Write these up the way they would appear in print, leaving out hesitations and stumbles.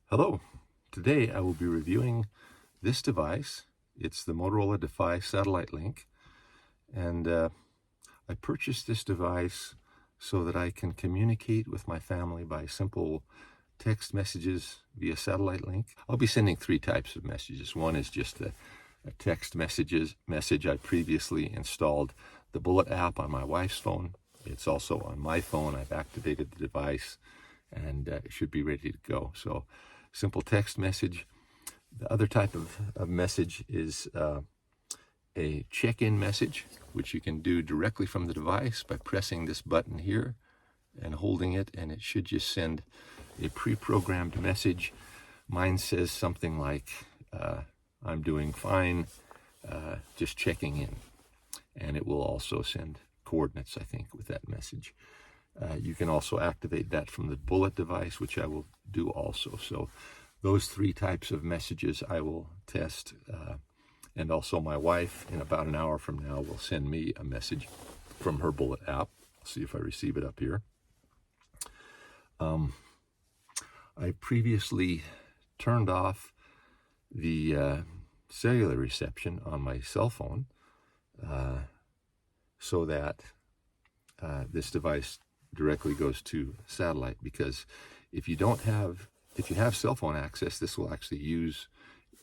Hello, today I will be reviewing this device. It's the Motorola Defy satellite link, and I purchased this device so that I can communicate with my family by simple text messages via satellite link. I'll be sending three types of messages. One is just a text message. I previously installed the Bullet app on my wife's phone. It's also on my phone. I've activated the device and it should be ready to go. So simple text message. The other type of message is a check-in message, which you can do directly from the device by pressing this button here and holding it, and it should just send a pre-programmed message. Mine says something like, I'm doing fine, just checking in. And it will also send coordinates, I think, with that message. You can also activate that from the Bullet device, which I will do also. So those three types of messages I will test. And also my wife, in about an hour from now, will send me a message from her Bullet app. See if I receive it up here. I previously turned off the cellular reception on my cell phone so that this device directly goes to satellite, because if you have cell phone access, this will actually use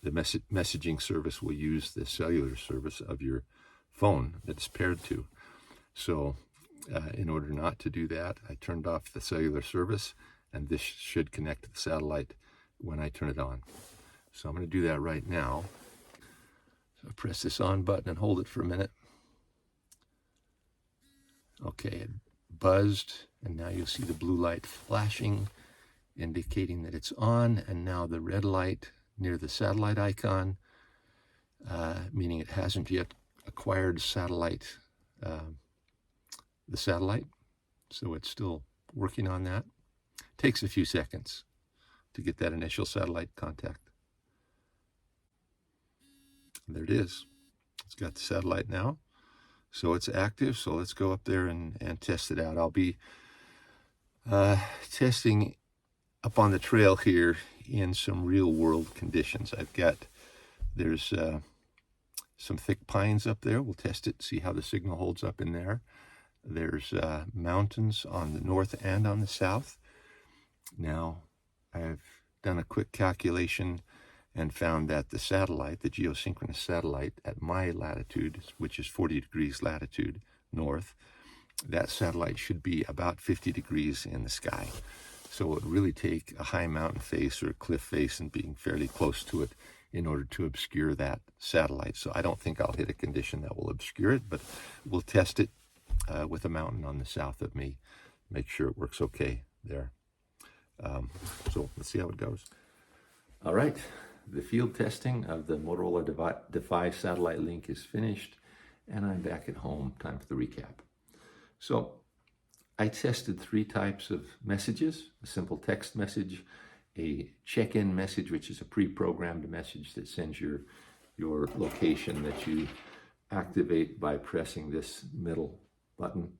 the messaging service will use the cellular service of your phone that it's paired to. So in order not to do that, I turned off the cellular service, and this should connect to the satellite when I turn it on. So I'm going to do that right now. So press this on button and hold it for a minute. Okay, it buzzed, and now you'll see the blue light flashing, indicating that it's on, and now the red light near the satellite icon, meaning it hasn't yet acquired the satellite, so it's still working on that. It takes a few seconds to get that initial satellite contact. And there it is. It's got the satellite now. So it's active, so let's go up there and test it out. I'll be testing up on the trail here in some real-world conditions. There's some thick pines up there. We'll test it, see how the signal holds up in there. There's mountains on the north and on the south. Now, I've done a quick calculation and found that the satellite, the geosynchronous satellite at my latitude, which is 40 degrees latitude north, that satellite should be about 50 degrees in the sky. So it would really take a high mountain face or a cliff face and being fairly close to it in order to obscure that satellite. So I don't think I'll hit a condition that will obscure it, but we'll test it with a mountain on the south of me, make sure it works okay there. So let's see how it goes. All right. The field testing of the Motorola Defy satellite link is finished, and I'm back at home. Time for the recap. So I tested three types of messages: a simple text message, a check-in message, which is a pre-programmed message that sends your location that you activate by pressing this middle button,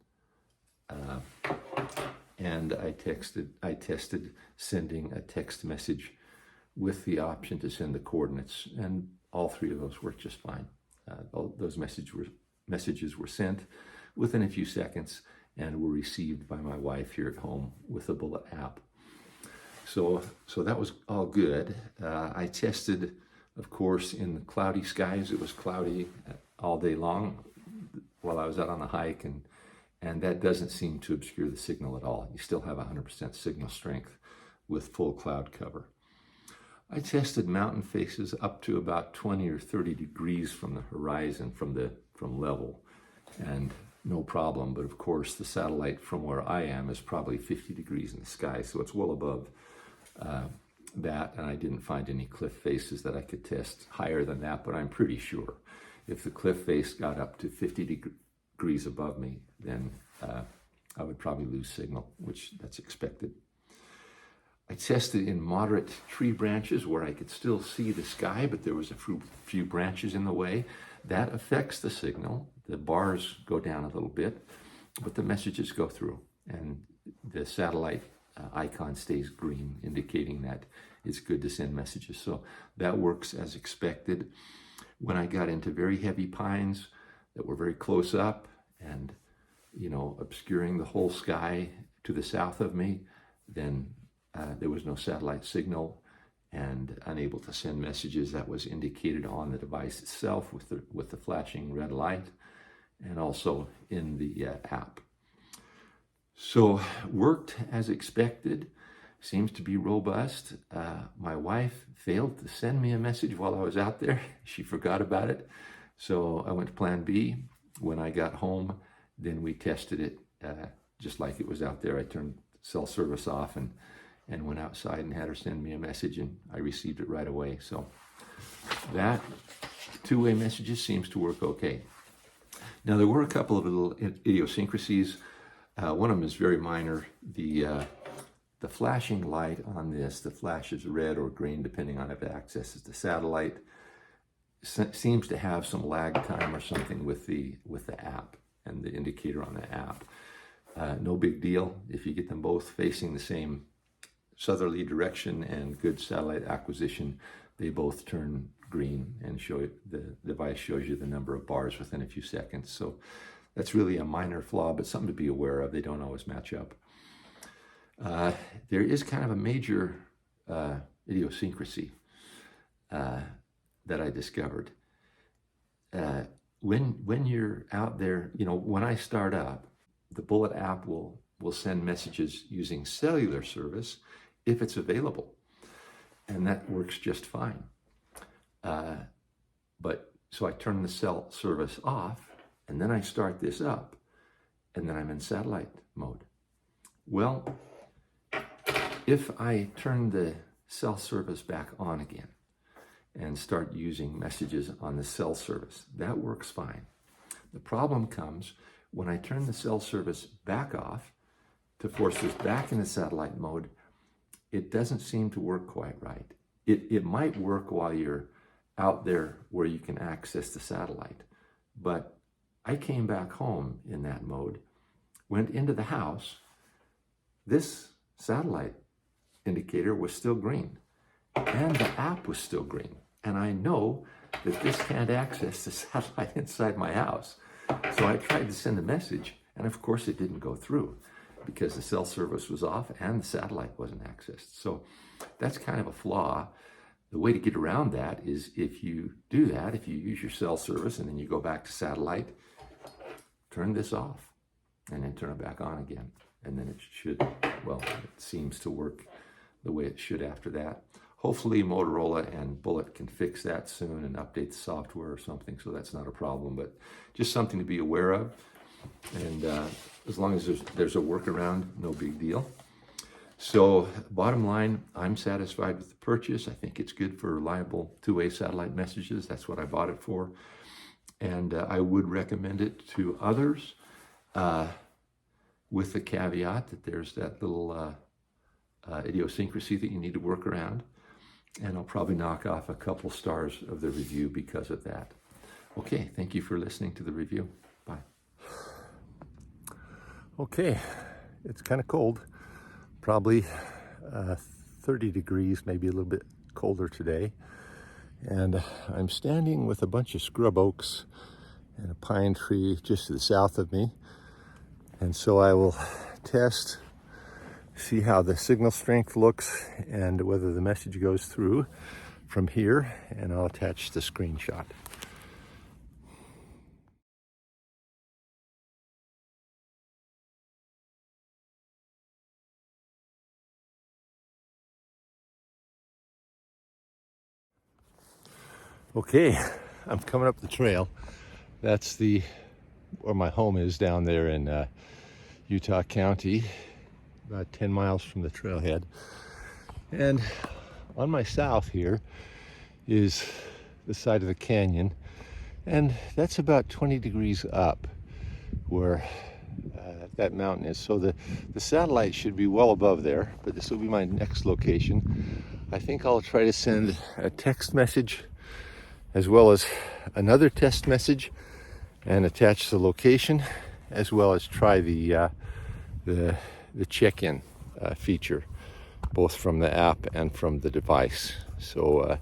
and I tested sending a text message with the option to send the coordinates, and all three of those worked just fine. Those messages were sent within a few seconds and were received by my wife here at home with the Bullet app. So that was all good. I tested, of course, in the cloudy skies. It was cloudy all day long while I was out on a hike, and that doesn't seem to obscure the signal at all. You still have 100% signal strength with full cloud cover. I tested mountain faces up to about 20 or 30 degrees from the horizon, from level, and no problem. But of course, the satellite from where I am is probably 50 degrees in the sky, so it's well above that, and I didn't find any cliff faces that I could test higher than that, but I'm pretty sure if the cliff face got up to 50 degrees above me, then I would probably lose signal, which that's expected. I tested in moderate tree branches where I could still see the sky, but there was a few branches in the way. That affects the signal. The bars go down a little bit, but the messages go through, and the satellite icon stays green, indicating that it's good to send messages. So that works as expected. When I got into very heavy pines that were very close up and, you know, obscuring the whole sky to the south of me, then there was no satellite signal and unable to send messages. That was indicated on the device itself with the flashing red light, and also in the app. So worked as expected, seems to be robust. My wife failed to send me a message while I was out there. She forgot about it. So I went to plan B. When I got home, then we tested it just like it was out there. I turned cell service off and went outside and had her send me a message, and I received it right away. So that two-way messages seems to work okay. Now, there were a couple of little idiosyncrasies. One of them is very minor. The flashing light on this, the flash is red or green depending on if it accesses the satellite, seems to have some lag time or something with the app and the indicator on the app. No big deal. If you get them both facing the same southerly direction and good satellite acquisition, they both turn green and the device shows you the number of bars within a few seconds. So that's really a minor flaw, but something to be aware of. They don't always match up. There is kind of a major idiosyncrasy that I discovered. When you're out there, you know, when I start up, the Bullet app will send messages using cellular service if it's available, and that works just fine. But so I turn the cell service off, and then I start this up, and then I'm in satellite mode. Well, if I turn the cell service back on again and start using messages on the cell service, that works fine. The problem comes when I turn the cell service back off to force this back into satellite mode. It doesn't seem to work quite right. It might work while you're out there where you can access the satellite, but I came back home in that mode, went into the house, this satellite indicator was still green, and the app was still green. And I know that this can't access the satellite inside my house. So I tried to send a message, and of course it didn't go through because the cell service was off and the satellite wasn't accessed. So that's kind of a flaw. The way to get around that is if you do that, if you use your cell service and then you go back to satellite, turn this off and then turn it back on again. And then it should, well, it seems to work the way it should after that. Hopefully Motorola and Bullet can fix that soon and update the software or something, so that's not a problem, but just something to be aware of. And as long as there's a workaround, no big deal. So bottom line, I'm satisfied with the purchase. I think it's good for reliable two-way satellite messages. That's what I bought it for. And I would recommend it to others with the caveat that there's that little idiosyncrasy that you need to work around. And I'll probably knock off a couple stars of the review because of that. Okay, thank you for listening to the review. Bye. Okay, it's kind of cold. Probably 30 degrees, maybe a little bit colder today. And I'm standing with a bunch of scrub oaks and a pine tree just to the south of me. And so I will test, see how the signal strength looks and whether the message goes through from here, and I'll attach the screenshot. Okay, I'm coming up the trail. That's where my home is down there in Utah County, about 10 miles from the trailhead. And on my south here is the side of the canyon, and that's about 20 degrees up where that mountain is. So the satellite should be well above there, but this will be my next location. I think I'll try to send a text message as well as another test message and attach the location, as well as try the check-in. feature, both from the app and from the device. So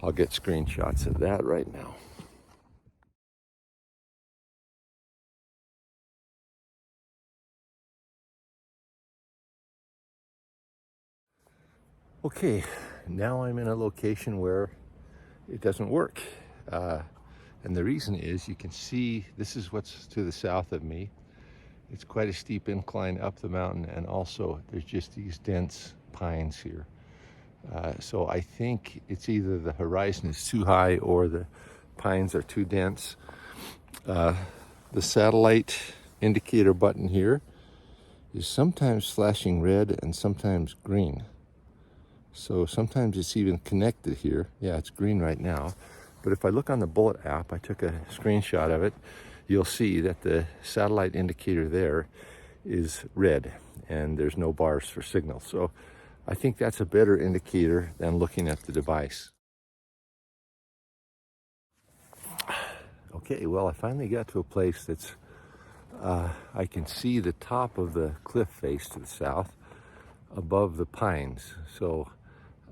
I'll get screenshots of that right now. Okay, now I'm in a location where it doesn't work. And the reason is, you can see this is what's to the south of me. It's quite a steep incline up the mountain, and also there's just these dense pines here. So I think it's either the horizon is too high or the pines are too dense. The satellite indicator button here is sometimes flashing red and sometimes green. So sometimes it's even connected here. Yeah, it's green right now. But if I look on the Bullet app, I took a screenshot of it, you'll see that the satellite indicator there is red and there's no bars for signal. So I think that's a better indicator than looking at the device. Okay, well, I finally got to a place that's, I can see the top of the cliff face to the south above the pines. So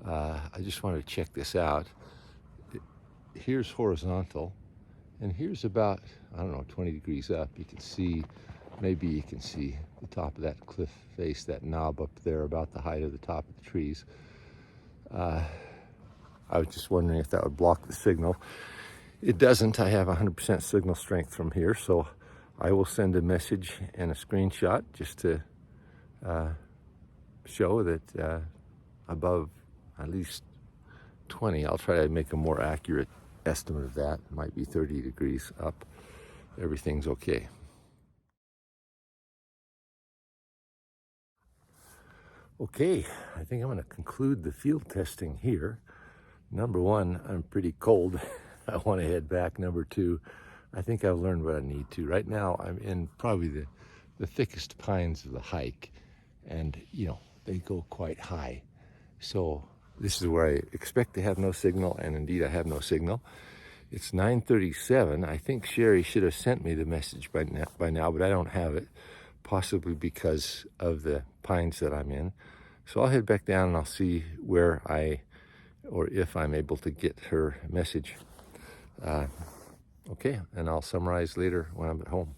I just wanted to check this out. Here's horizontal, and here's about, I don't know, 20 degrees up. You can see, maybe you can see the top of that cliff face, that knob up there, about the height of the top of the trees. I was just wondering if that would block the signal. It doesn't. I have 100% signal strength from here, so I will send a message and a screenshot just to show that above at least 20, I'll try to make a more accurate estimate of that. It might be 30 degrees up. Everything's okay. Okay, I think I'm going to conclude the field testing here. Number one, I'm pretty cold. I want to head back. Number two, I think I've learned what I need to. Right now, I'm in probably the thickest pines of the hike, and you know, they go quite high. So this is where I expect to have no signal, and indeed I have no signal. It's 9:37. I think Sherry should have sent me the message by now, but I don't have it, possibly because of the pines that I'm in. So I'll head back down and I'll see where or if I'm able to get her message. Okay, and I'll summarize later when I'm at home.